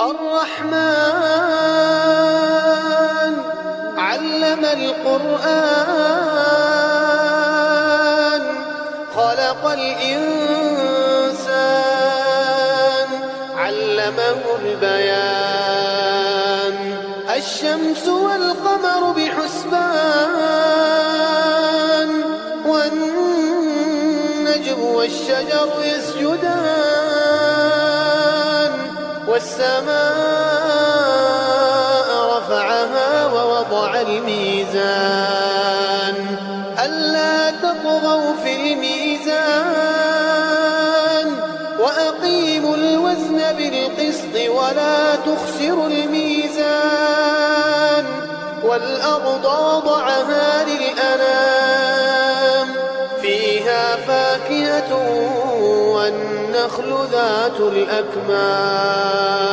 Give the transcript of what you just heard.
الرحمن علم القرآن خلق الإنسان علمه البيان الشمس والقمر بحسبان والنجم والشجر يسجدان والسماء رفعها ووضع الميزان ألا تطغوا في الميزان وأقيموا الوزن بالقسط ولا تخسروا الميزان والأرض وضعها للأنام فيها فاكهة والنخل ذات الأكمام